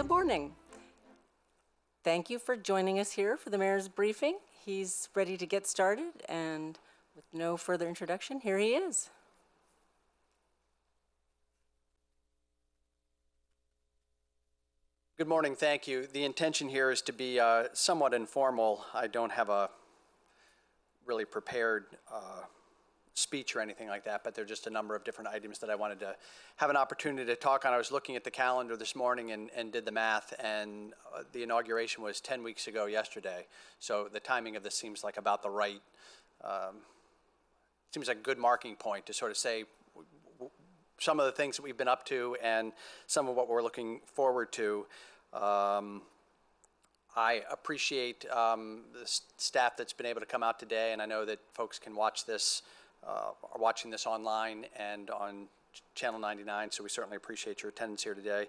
Good morning. Thank you for joining us here for the mayor's briefing. He's ready to get started, and with no further introduction, here he is. Good morning, thank you. The intention here is to be somewhat informal. I don't have a really prepared speech or anything like that, but there are just a number of different items that I wanted to have an opportunity to talk on. I was looking at the calendar this morning and did the math, and the inauguration was 10 weeks ago yesterday. So the timing of this seems like about the right, seems like a good marking point to sort of say some of the things that we've been up to and some of what we're looking forward to. I appreciate the staff that's been able to come out today, and I know that folks can watch this, are watching this online and on Channel 99, so we certainly appreciate your attendance here today.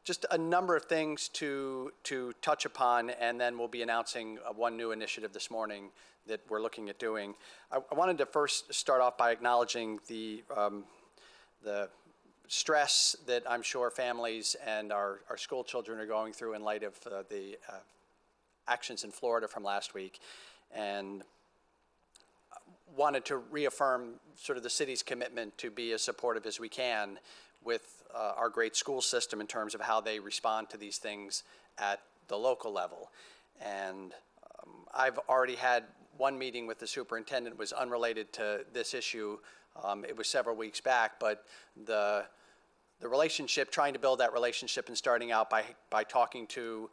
Just a number of things to touch upon, and then we'll be announcing one new initiative this morning that we're looking at doing. I wanted to first start off by acknowledging the stress that I'm sure families and our school children are going through in light of the actions in Florida from last week, and wanted to reaffirm sort of the city's commitment to be as supportive as we can with our great school system in terms of how they respond to these things at the local level. And I've already had one meeting with the superintendent. It was unrelated to this issue. It was several weeks back, but the relationship, trying to build that relationship and starting out by talking to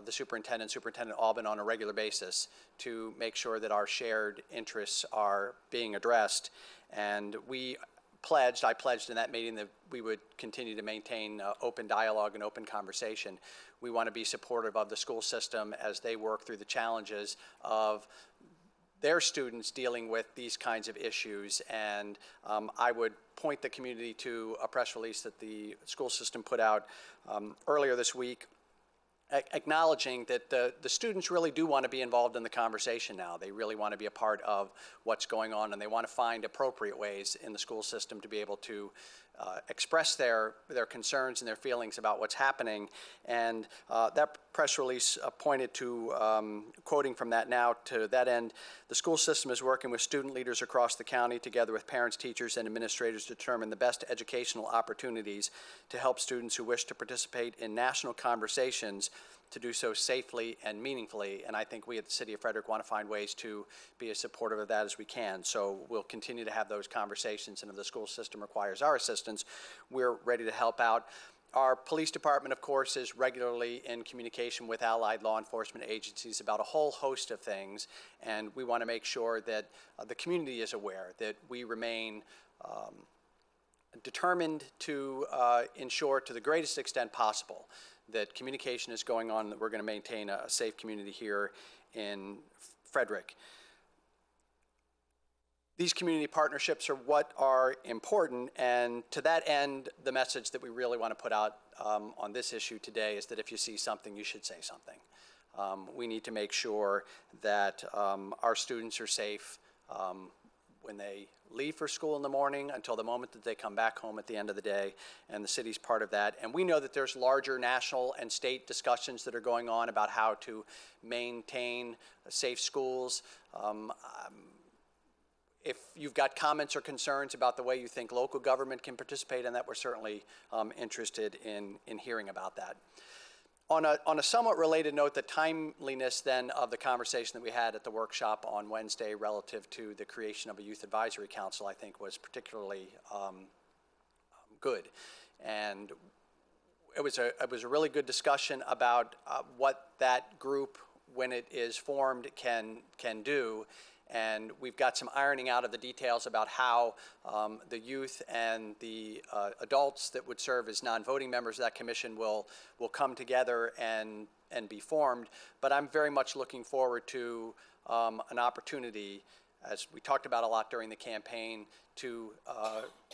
the Superintendent Albin on a regular basis to make sure that our shared interests are being addressed. And I pledged in that meeting that we would continue to maintain open dialogue and open conversation. We want to be supportive of the school system as they work through the challenges of their students dealing with these kinds of issues. And I would point the community to a press release that the school system put out earlier this week, acknowledging that the students really do want to be involved in the conversation now. They really want to be a part of what's going on, and they want to find appropriate ways in the school system to be able to express their concerns and their feelings about what's happening. And that press release pointed to, quoting from that now, to that end, the school system is working with student leaders across the county together with parents, teachers, and administrators to determine the best educational opportunities to help students who wish to participate in national conversations to do so safely and meaningfully. And I think we at the City of Frederick want to find ways to be as supportive of that as we can. So we'll continue to have those conversations, and if the school system requires our assistance, we're ready to help out. Our police department, of course, is regularly in communication with allied law enforcement agencies about a whole host of things, and we want to make sure that the community is aware that we remain determined to ensure to the greatest extent possible that communication is going on, that we're going to maintain a safe community here in Frederick. These community partnerships are what are important, and to that end, the message that we really want to put out on this issue today is that if you see something, you should say something. We need to make sure that our students are safe when they leave for school in the morning until the moment that they come back home at the end of the day, and the city's part of that. And we know that there's larger national and state discussions that are going on about how to maintain safe schools. If you've got comments or concerns about the way you think local government can participate in that, we're certainly interested in hearing about that. On a somewhat related note, the timeliness then of the conversation that we had at the workshop on Wednesday relative to the creation of a youth advisory council, I think was particularly good. And it was a really good discussion about what that group, when it is formed, can do. And we've got some ironing out of the details about how the youth and the adults that would serve as non-voting members of that commission will come together and be formed. But I'm very much looking forward to an opportunity, as we talked about a lot during the campaign, to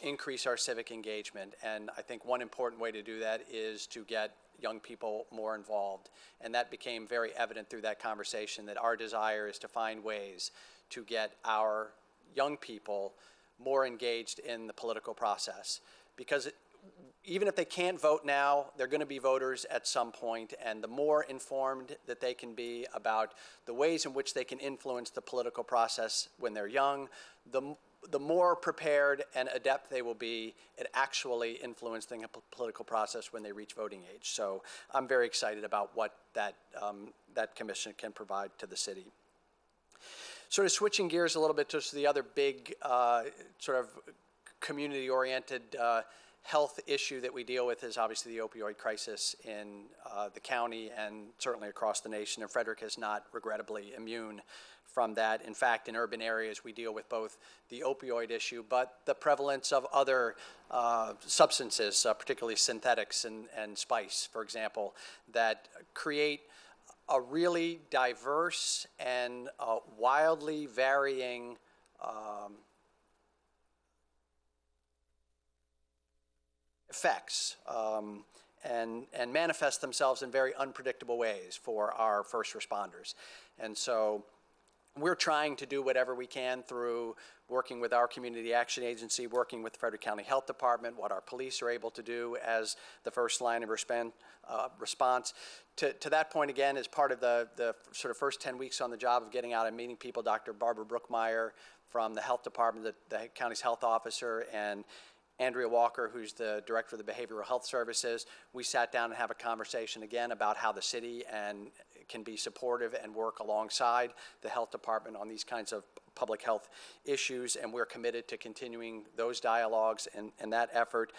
increase our civic engagement. And I think one important way to do that is to get young people more involved. And that became very evident through that conversation, that our desire is to find ways to get our young people more engaged in the political process. Because even if they can't vote now, they're going to be voters at some point, and the more informed that they can be about the ways in which they can influence the political process when they're young, the more prepared and adept they will be at actually influencing a political process when they reach voting age. So I'm very excited about what that commission can provide to the city. Sort of switching gears a little bit to the other big sort of community-oriented health issue that we deal with is obviously the opioid crisis in the county and certainly across the nation, and Frederick is not regrettably immune from that. In fact, in urban areas, we deal with both the opioid issue, but the prevalence of other substances, particularly synthetics and spice, for example, that create a really diverse and wildly varying effects and manifest themselves in very unpredictable ways for our first responders. And so we're trying to do whatever we can through working with our community action agency, working with the Frederick County Health Department, what our police are able to do as the first line of response. To that point, again, as part of the sort of first 10 weeks on the job of getting out and meeting people, Dr. Barbara Brookmeyer from the health department, the county's health officer, and Andrea Walker, who's the director of the Behavioral Health Services, we sat down and have a conversation again about how the city can be supportive and work alongside the health department on these kinds of public health issues, and we're committed to continuing those dialogues and that effort.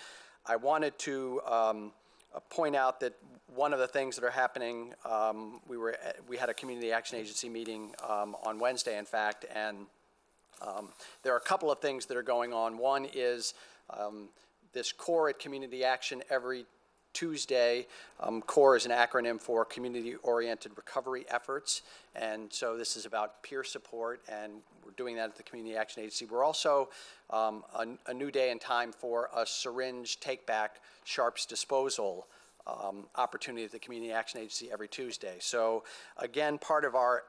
I wanted to point out that one of the things that are happening, we had a community action agency meeting on Wednesday, in fact, and there are a couple of things that are going on. One is this CORE at Community Action every Tuesday. CORE is an acronym for Community-Oriented Recovery Efforts, and so this is about peer support, and we're doing that at the Community Action Agency. We're also a new day and time for a syringe take-back sharps disposal opportunity at the Community Action Agency every Tuesday. So again, part of our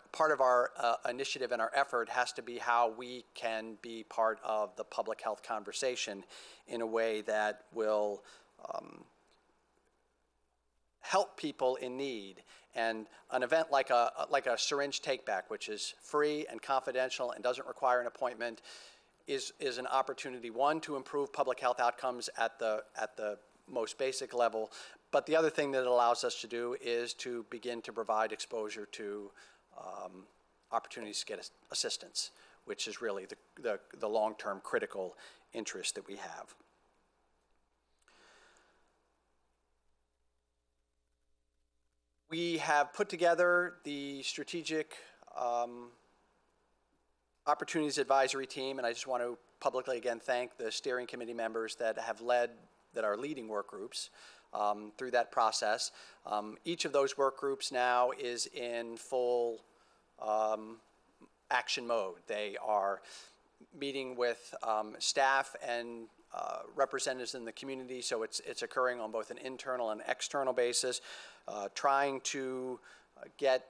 initiative and our effort has to be how we can be part of the public health conversation in a way that will help people in need. And an event like a syringe take-back, which is free and confidential and doesn't require an appointment, is an opportunity, one, to improve public health outcomes at the most basic level. But the other thing that it allows us to do is to begin to provide exposure to opportunities to get assistance, which is really the long-term critical interest that we have. We have put together the strategic opportunities advisory team, and I just want to publicly again thank the steering committee members that are leading work groups through that process. Each of those work groups now is in full action mode. They are meeting with staff and representatives in the community, so it's occurring on both an internal and external basis, trying to get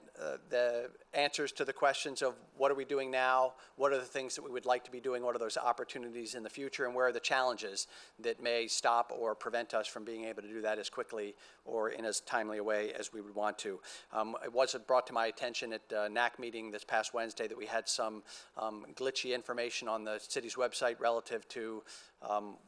the answers to the questions of what are we doing now, what are the things that we would like to be doing, what are those opportunities in the future, and where are the challenges that may stop or prevent us from being able to do that as quickly or in as timely a way as we would want to. It was brought to my attention at NAC meeting this past Wednesday that we had some glitchy information on the city's website relative to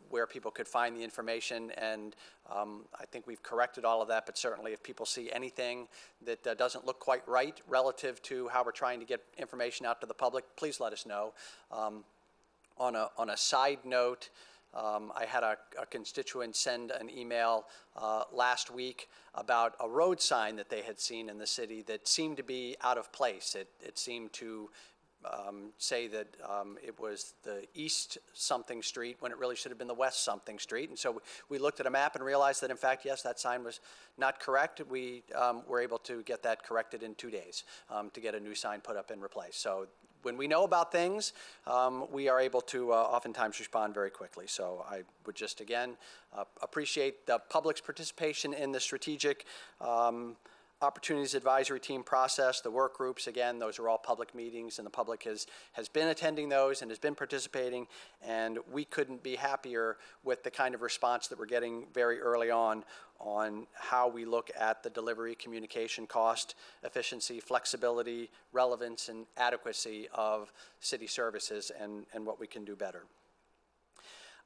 where people could find the information, and I think we've corrected all of that, but certainly if people see anything that doesn't look quite right relative to how we're trying to get information out to the public, please let us know. On a side note, I had a constituent send an email last week about a road sign that they had seen in the city that seemed to be out of place. It seemed to say that it was the east something street when it really should have been the west something street. And so we looked at a map and realized that in fact, yes, that sign was not correct. We were able to get that corrected in 2 days to get a new sign put up and replaced. So when we know about things, we are able to oftentimes respond very quickly. So I would just again appreciate the public's participation in the strategic Opportunities Advisory Team process, the work groups, again, those are all public meetings, and the public has been attending those and has been participating, and we couldn't be happier with the kind of response that we're getting very early on how we look at the delivery, communication, cost, efficiency, flexibility, relevance, and adequacy of city services and what we can do better.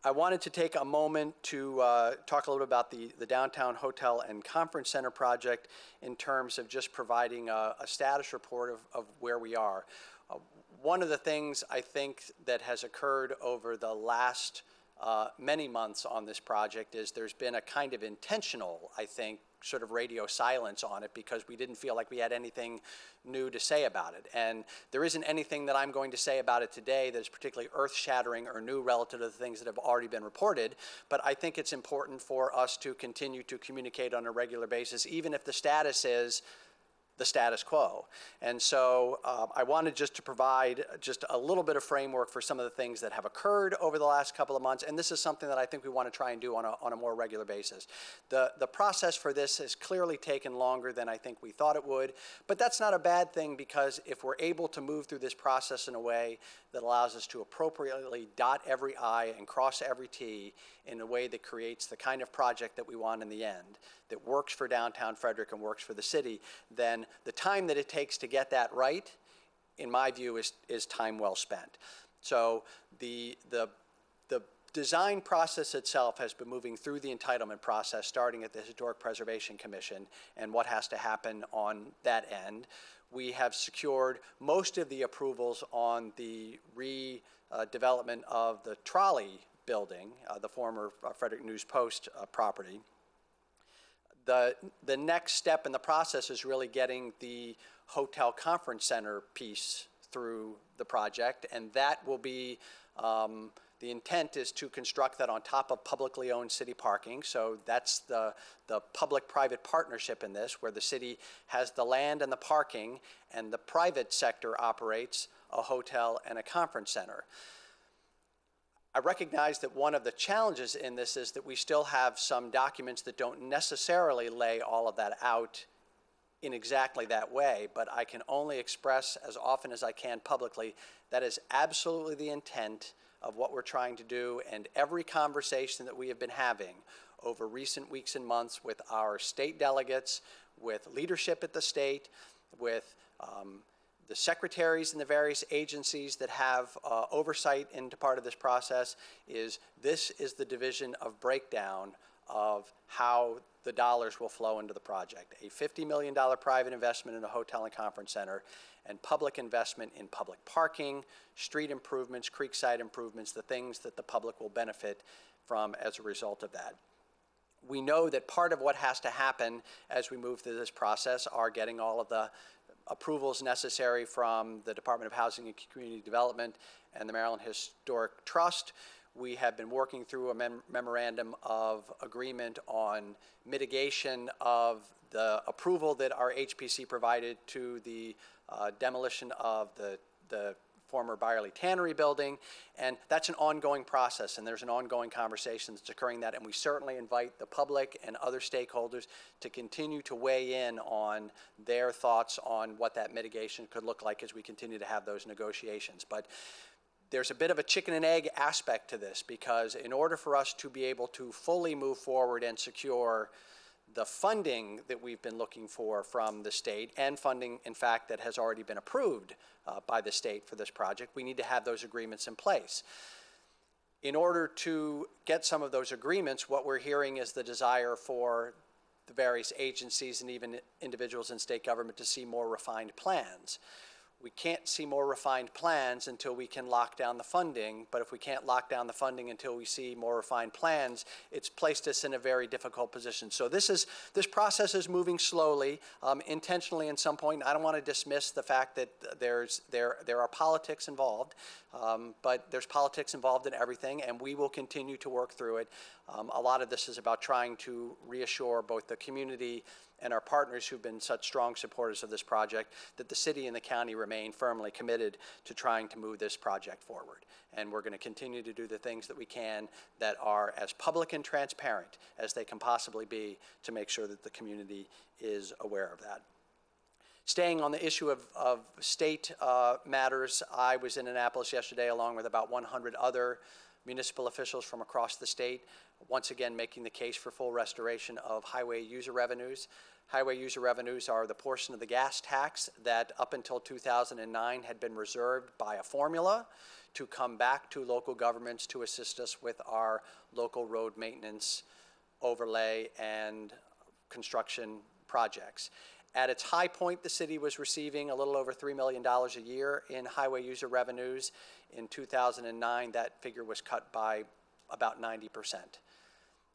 I wanted to take a moment to talk a little bit about the Downtown Hotel and Conference Center project in terms of just providing a status report of where we are. One of the things I think that has occurred over the last many months on this project is there's been a kind of intentional, I think, sort of radio silence on it because we didn't feel like we had anything new to say about it. And there isn't anything that I'm going to say about it today that is particularly earth-shattering or new relative to the things that have already been reported, but I think it's important for us to continue to communicate on a regular basis, even if the status is the status quo. And so I wanted just to provide just a little bit of framework for some of the things that have occurred over the last couple of months, and this is something that I think we want to try and do on a more regular basis. The process for this has clearly taken longer than I think we thought it would, but that's not a bad thing because if we're able to move through this process in a way that allows us to appropriately dot every I and cross every T in a way that creates the kind of project that we want in the end, that works for downtown Frederick and works for the city, then the time that it takes to get that right, in my view, is time well spent. So the design process itself has been moving through the entitlement process, starting at the Historic Preservation Commission and what has to happen on that end. We have secured most of the approvals on the redevelopment of the trolley building, the former Frederick News Post property. The next step in the process is really getting the hotel conference center piece through the project, and that will be, the intent is to construct that on top of publicly owned city parking. So that's the public-private partnership in this, where the city has the land and the parking, and the private sector operates a hotel and a conference center. I recognize that one of the challenges in this is that we still have some documents that don't necessarily lay all of that out in exactly that way, but I can only express as often as I can publicly that is absolutely the intent of what we're trying to do, and every conversation that we have been having over recent weeks and months with our state delegates, with leadership at the state, with the secretaries in the various agencies that have oversight into part of this process, is this is the division of breakdown of how the dollars will flow into the project. A $50 million private investment in a hotel and conference center, and public investment in public parking, street improvements, creekside improvements, the things that the public will benefit from as a result of that. We know that part of what has to happen as we move through this process are getting all of the approvals necessary from the Department of Housing and Community Development and the Maryland Historic Trust. We have been working through a memorandum of agreement on mitigation of the approval that our HPC provided to the demolition of the former Byerly Tannery building, and that's an ongoing process, and there's an ongoing conversation that's occurring that, and we certainly invite the public and other stakeholders to continue to weigh in on their thoughts on what that mitigation could look like as we continue to have those negotiations. But there's a bit of a chicken and egg aspect to this, because in order for us to be able to fully move forward and secure the funding that we've been looking for from the state, and funding, in fact, that has already been approved by the state for this project, we need to have those agreements in place. In order to get some of those agreements, what we're hearing is the desire for the various agencies and even individuals in state government to see more refined plans. We can't see more refined plans until we can lock down the funding, but if we can't lock down the funding until we see more refined plans, it's placed us in a very difficult position. So this process is moving slowly, intentionally at some point. I don't want to dismiss the fact that there are politics involved, but there's politics involved in everything, and we will continue to work through it. A lot of this is about trying to reassure both the community and our partners who've been such strong supporters of this project, that the city and the county remain firmly committed to trying to move this project forward. And we're going to continue to do the things that we can that are as public and transparent as they can possibly be to make sure that the community is aware of that. Staying on the issue of state matters, I was in Annapolis yesterday along with about 100 other municipal officials from across the state, once again making the case for full restoration of highway user revenues. Highway user revenues are the portion of the gas tax that up until 2009 had been reserved by a formula to come back to local governments to assist us with our local road maintenance, overlay, and construction projects. At its high point, the city was receiving a little over $3 million a year in highway user revenues. In 2009, that figure was cut by about 90%.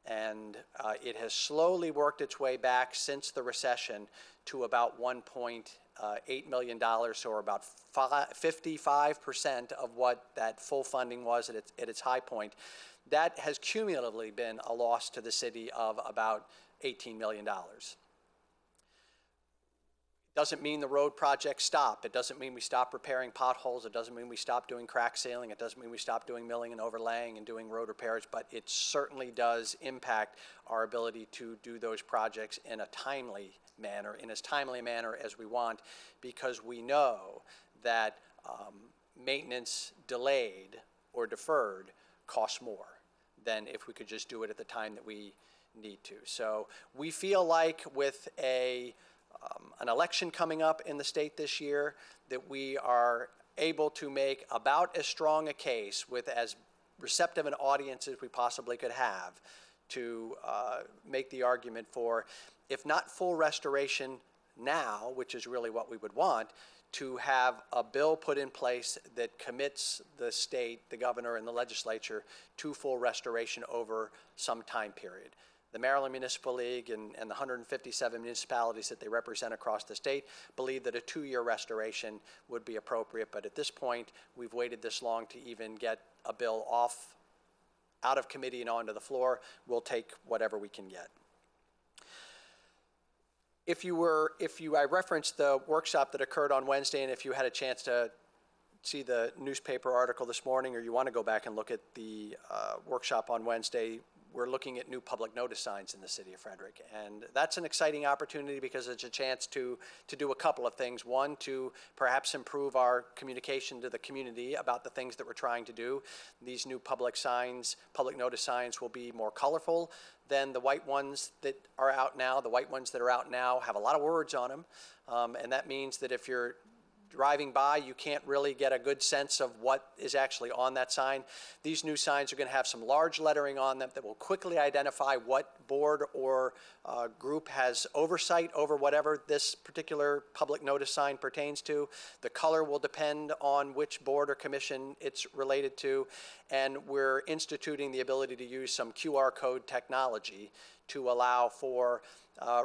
And it has slowly worked its way back since the recession to about $1.8 million, or about 55% of what that full funding was at its high point. That has cumulatively been a loss to the city of about $18 million. Doesn't mean the road projects stop. It doesn't mean we stop repairing potholes. It doesn't mean we stop doing crack sealing. It doesn't mean we stop doing milling and overlaying and doing road repairs, but it certainly does impact our ability to do those projects in a timely manner, in as timely a manner as we want, because we know that maintenance delayed or deferred costs more than if we could just do it at the time that we need to. So we feel like with an election coming up in the state this year, that we are able to make about as strong a case with as receptive an audience as we possibly could have to make the argument for, if not full restoration now, which is really what we would want, to have a bill put in place that commits the state, the governor, and the legislature to full restoration over some time period. The Maryland Municipal League and the 157 municipalities that they represent across the state believe that a 2-year restoration would be appropriate, but at this point, we've waited this long to even get a bill out of committee and onto the floor. We'll take whatever we can get. I referenced the workshop that occurred on Wednesday, and if you had a chance to see the newspaper article this morning, or you want to go back and look at the workshop on Wednesday, we're looking at new public notice signs in the city of Frederick. And that's an exciting opportunity because it's a chance to do a couple of things. One, to perhaps improve our communication to the community about the things that we're trying to do. These new public notice signs will be more colorful than the white ones that are out now. The white ones that are out now have a lot of words on them. And that means that if you're driving by, you can't really get a good sense of what is actually on that sign. These new signs are going to have some large lettering on them that will quickly identify what board or group has oversight over whatever this particular public notice sign pertains to. The color will depend on which board or commission it's related to, and we're instituting the ability to use some QR code technology to allow for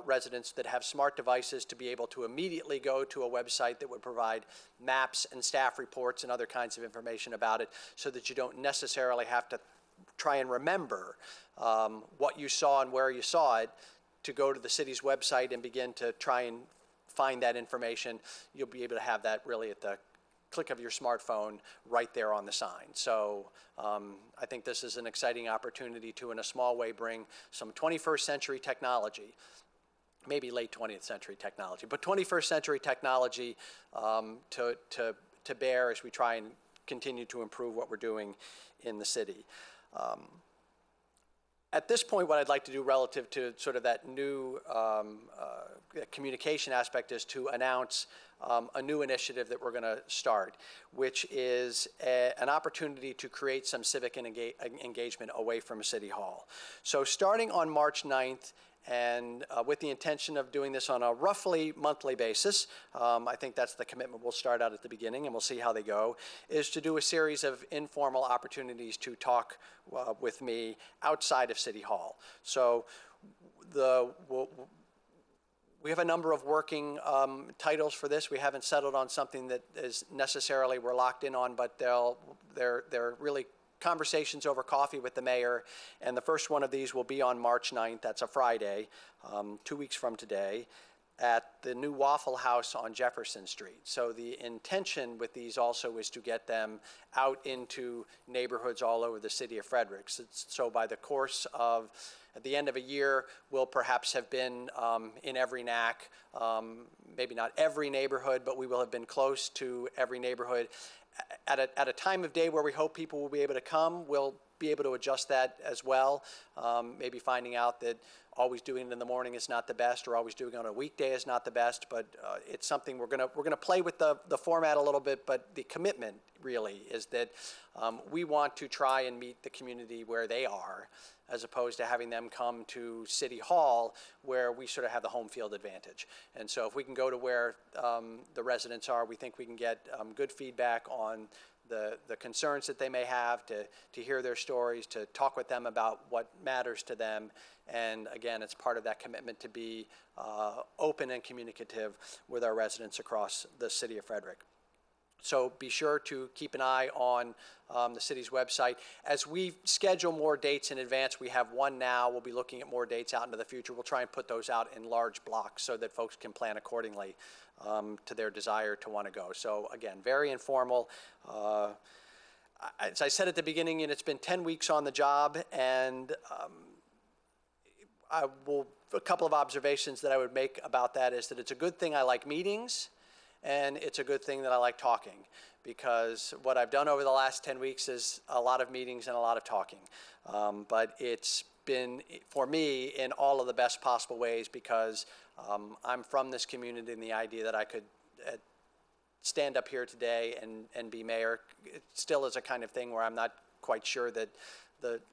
residents that have smart devices to be able to immediately go to a website that would provide maps and staff reports and other kinds of information about it, so that you don't necessarily have to try and remember what you saw and where you saw it to go to the city's website and begin to try and find that information. You'll be able to have that really at the click of your smartphone right there on the sign. So I think this is an exciting opportunity to, in a small way, bring some 21st century technology, maybe late 20th century technology, but 21st century technology to bear as we try and continue to improve what we're doing in the city. At this point, what I'd like to do relative to sort of that new communication aspect is to announce a new initiative that we're going to start, which is an opportunity to create some civic engagement away from City Hall. So starting on March 9th, and with the intention of doing this on a roughly monthly basis, I think that's the commitment we'll start out at the beginning, and we'll see how they go, is to do a series of informal opportunities to talk with me outside of City Hall. So we have a number of working titles for this. We haven't settled on something that is necessarily we're locked in on, but they're really conversations over coffee with the mayor, and the first one of these will be on March 9th. That's a Friday, 2 weeks from today, at the new Waffle House on Jefferson Street. So the intention with these also is to get them out into neighborhoods all over the city of Frederick. So by the course of, at the end of a year, we'll perhaps have been in every NAC, maybe not every neighborhood, but we will have been close to every neighborhood. At a time of day where we hope people will be able to come, we'll be able to adjust that as well. Maybe finding out that always doing it in the morning is not the best, or always doing it on a weekday is not the best, but it's something we're gonna play with the format a little bit, but the commitment really is that we want to try and meet the community where they are, as opposed to having them come to City Hall where we sort of have the home field advantage. And so if we can go to where the residents are, we think we can get good feedback on the concerns that they may have, to hear their stories, to talk with them about what matters to them. And again, it's part of that commitment to be open and communicative with our residents across the city of Frederick. So be sure to keep an eye on the city's website. As we schedule more dates in advance, we have one now. We'll be looking at more dates out into the future. We'll try and put those out in large blocks so that folks can plan accordingly to their desire to want to go. So again, very informal. As I said at the beginning, it's been 10 weeks on the job, and a couple of observations that I would make about that is that it's a good thing I like meetings, and it's a good thing that I like talking, because what I've done over the last 10 weeks is a lot of meetings and a lot of talking. But it's been, for me, in all of the best possible ways, because I'm from this community, and the idea that I could stand up here today and be mayor, it still is a kind of thing where I'm not quite sure that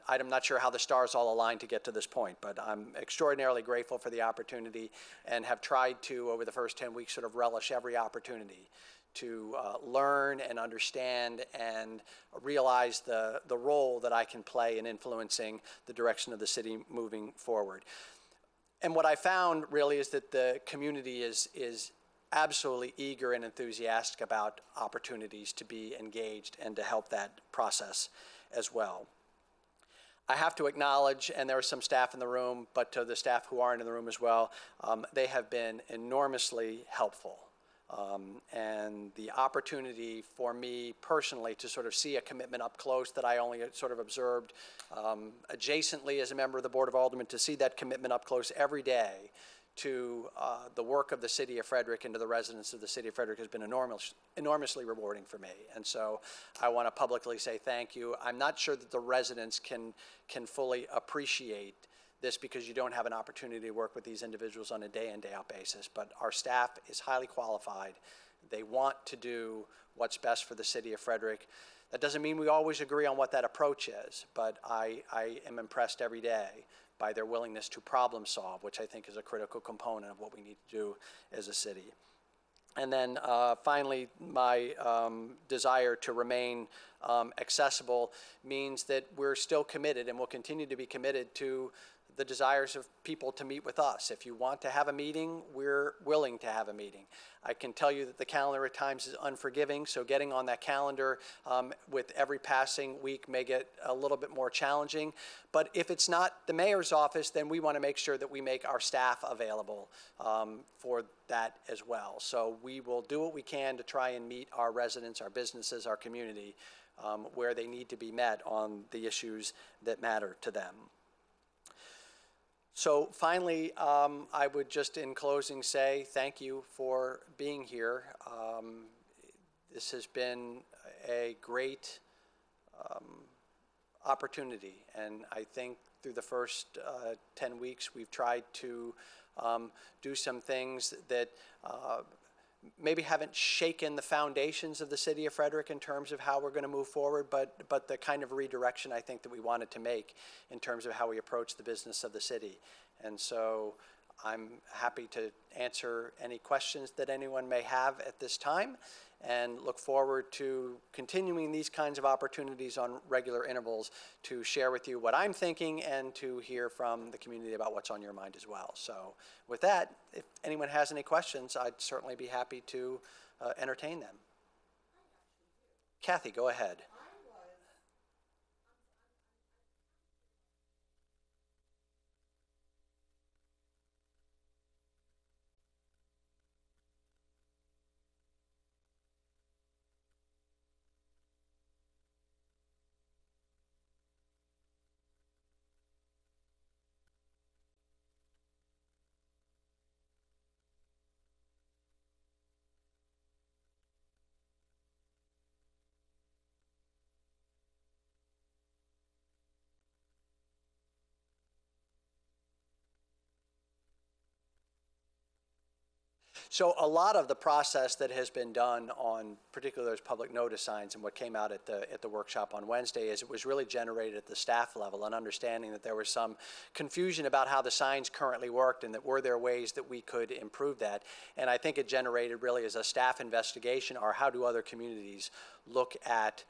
I'm not sure how the stars all aligned to get to this point, but I'm extraordinarily grateful for the opportunity, and have tried to, over the first 10 weeks, sort of relish every opportunity to learn and understand and realize the role that I can play in influencing the direction of the city moving forward. And what I found really is that the community is absolutely eager and enthusiastic about opportunities to be engaged and to help that process as well. I have to acknowledge, and there are some staff in the room, but to the staff who aren't in the room as well, they have been enormously helpful. And the opportunity for me personally to sort of see a commitment up close that I only sort of observed adjacently as a member of the Board of Aldermen, to see that commitment up close every day to the work of the city of Frederick and to the residents of the city of Frederick has been enormously rewarding for me. And so I want to publicly say thank you. I'm not sure that the residents can fully appreciate this, because you don't have an opportunity to work with these individuals on a day in, day out basis. But our staff is highly qualified. They want to do what's best for the city of Frederick. That doesn't mean we always agree on what that approach is, but I am impressed every day by their willingness to problem solve, which I think is a critical component of what we need to do as a city. And then finally, my desire to remain accessible means that we're still committed, and will continue to be committed to the desires of people to meet with us. If you want to have a meeting, we're willing to have a meeting. I can tell you that the calendar at times is unforgiving, so getting on that calendar with every passing week may get a little bit more challenging. But if it's not the mayor's office, then we want to make sure that we make our staff available for that as well. So we will do what we can to try and meet our residents, our businesses, our community where they need to be met on the issues that matter to them. So finally, I would just in closing say thank you for being here. This has been a great opportunity, and I think through the first 10 weeks we've tried to do some things that maybe haven't shaken the foundations of the city of Frederick in terms of how we're going to move forward, but the kind of redirection I think that we wanted to make in terms of how we approach the business of the city. And so I'm happy to answer any questions that anyone may have at this time, and look forward to continuing these kinds of opportunities on regular intervals to share with you what I'm thinking and to hear from the community about what's on your mind as well. So with that, if anyone has any questions, I'd certainly be happy to entertain them. Kathy, go ahead. So a lot of the process that has been done on particularly those public notice signs and what came out at the workshop on Wednesday is it was really generated at the staff level, and understanding that there was some confusion about how the signs currently worked and that were there ways that we could improve that. And I think it generated really as a staff investigation, or how do other communities look at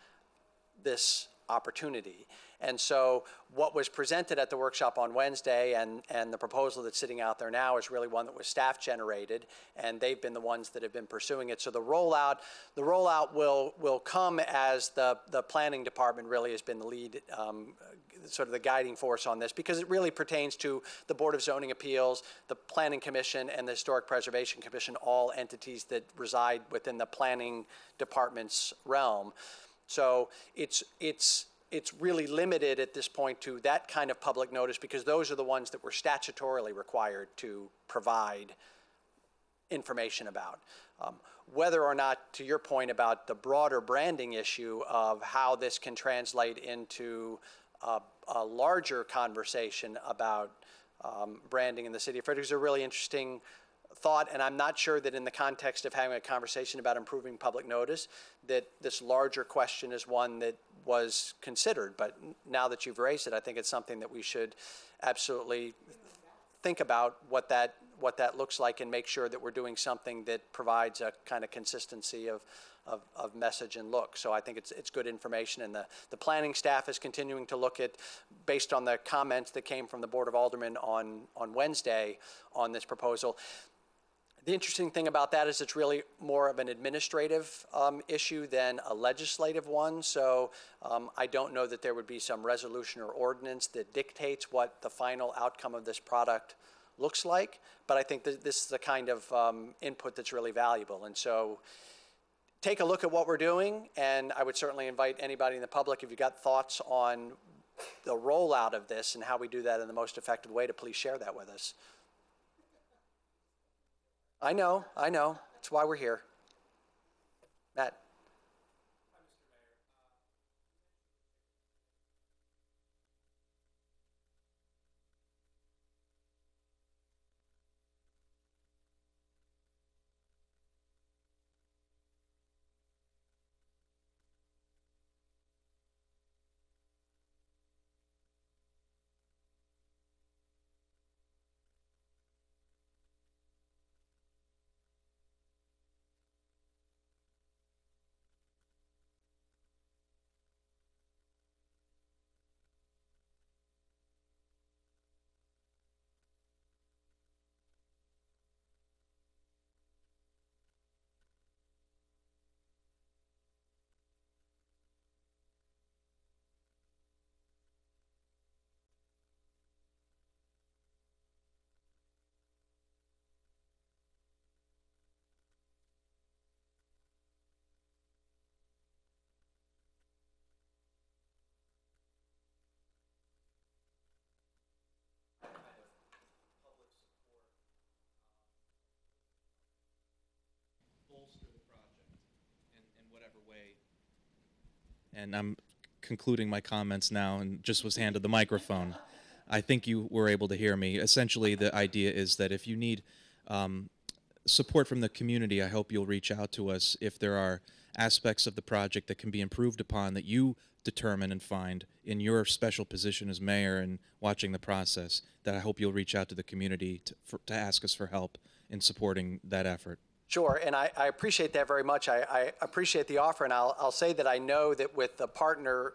this opportunity. And so what was presented at the workshop on Wednesday and the proposal that's sitting out there now is really one that was staff generated, and they've been the ones that have been pursuing it. So the rollout will come as the planning department really has been the lead, sort of the guiding force on this, because it really pertains to the Board of Zoning Appeals, the Planning Commission, and the Historic Preservation Commission, all entities that reside within the planning department's realm. So it's really limited at this point to that kind of public notice, because those are the ones that we're statutorily required to provide information about. Whether or not, to your point about the broader branding issue of how this can translate into a larger conversation about branding in the city of Frederick, is a really interesting thought, and I'm not sure that in the context of having a conversation about improving public notice that this larger question is one that was considered. But now that you've raised it, I think it's something that we should absolutely think about what that looks like, and make sure that we're doing something that provides a kind of consistency of message and look. So I think it's good information, and the planning staff is continuing to look at, based on the comments that came from the Board of Aldermen on Wednesday on this proposal. The interesting thing about that is it's really more of an administrative issue than a legislative one. So I don't know that there would be some resolution or ordinance that dictates what the final outcome of this product looks like. But I think that this is the kind of input that's really valuable. And so take a look at what we're doing. And I would certainly invite anybody in the public, if you've got thoughts on the rollout of this and how we do that in the most effective way, to please share that with us. I know. That's why we're here. Matt. Bolster the project in whatever way. And I'm concluding my comments now, and just was handed the microphone. I think you were able to hear me. Essentially, the idea is that if you need support from the community, I hope you'll reach out to us if there are aspects of the project that can be improved upon that you determine and find in your special position as mayor and watching the process, that I hope you'll reach out to the community to ask us for help in supporting that effort. Sure, and I appreciate that very much. I appreciate the offer, and I'll say that I know that with the partner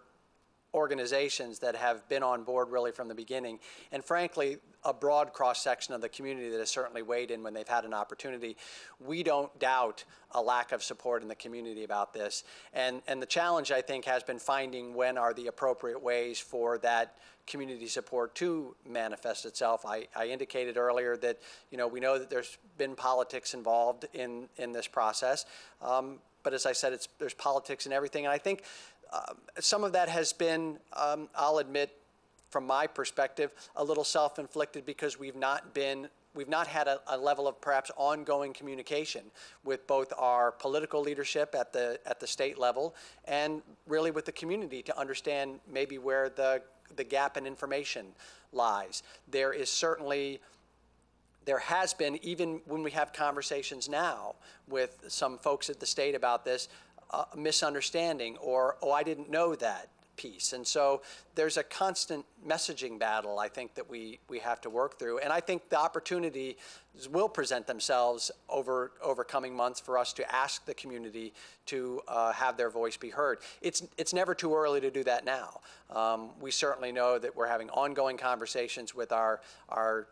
organizations that have been on board really from the beginning, and frankly, a broad cross-section of the community that has certainly weighed in when they've had an opportunity, we don't doubt a lack of support in the community about this. And the challenge, I think, has been finding when are the appropriate ways for that community support to manifest itself. I indicated earlier that, we know that there's been politics involved in this process, but as I said, there's politics in everything, and I think some of that has been, I'll admit, from my perspective, a little self-inflicted, because we've not had a level of perhaps ongoing communication with both our political leadership at the state level and really with the community to understand maybe where the gap in information lies. There is certainly there has been, even when we have conversations now with some folks at the state about this, misunderstanding or, oh, I didn't know that piece. And so there's a constant messaging battle, I think, that we have to work through. And I think the opportunities will present themselves over coming months for us to ask the community to have their voice be heard. It's never too early to do that now. We certainly know that we're having ongoing conversations with our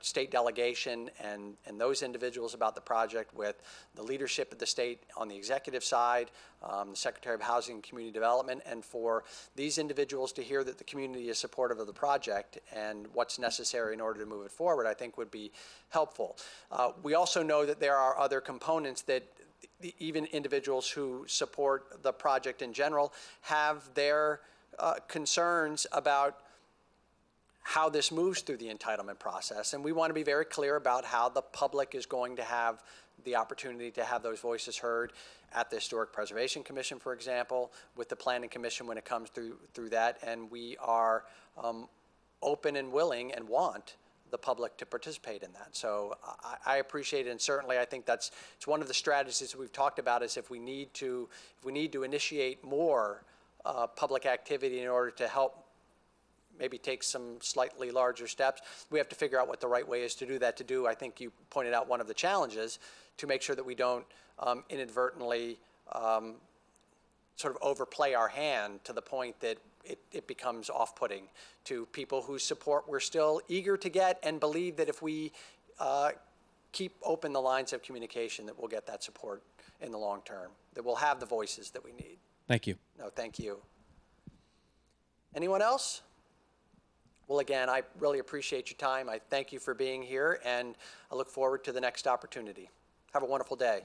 state delegation and those individuals about the project, with the leadership of the state on the executive side, the Secretary of Housing and Community Development, and for these individuals to hear that the community is supportive of the project and what's necessary in order to move it forward, I think would be helpful. We also know that there are other components that even individuals who support the project in general have their concerns about how this moves through the entitlement process. And we want to be very clear about how the public is going to have the opportunity to have those voices heard at the Historic Preservation Commission, for example, with the Planning Commission when it comes through that. And we are open and willing and want the public to participate in that. So I appreciate it, and certainly I think it's one of the strategies that we've talked about, is if we need to initiate more public activity in order to help maybe take some slightly larger steps, we have to figure out what the right way is to do that. I think you pointed out one of the challenges, to make sure that we don't inadvertently sort of overplay our hand to the point that it becomes off-putting to people whose support we're still eager to get, and believe that if we keep open the lines of communication, that we'll get that support in the long term, that we'll have the voices that we need. Thank you. No, thank you. Anyone else? Well, again, I really appreciate your time. I thank you for being here, and I look forward to the next opportunity. Have a wonderful day.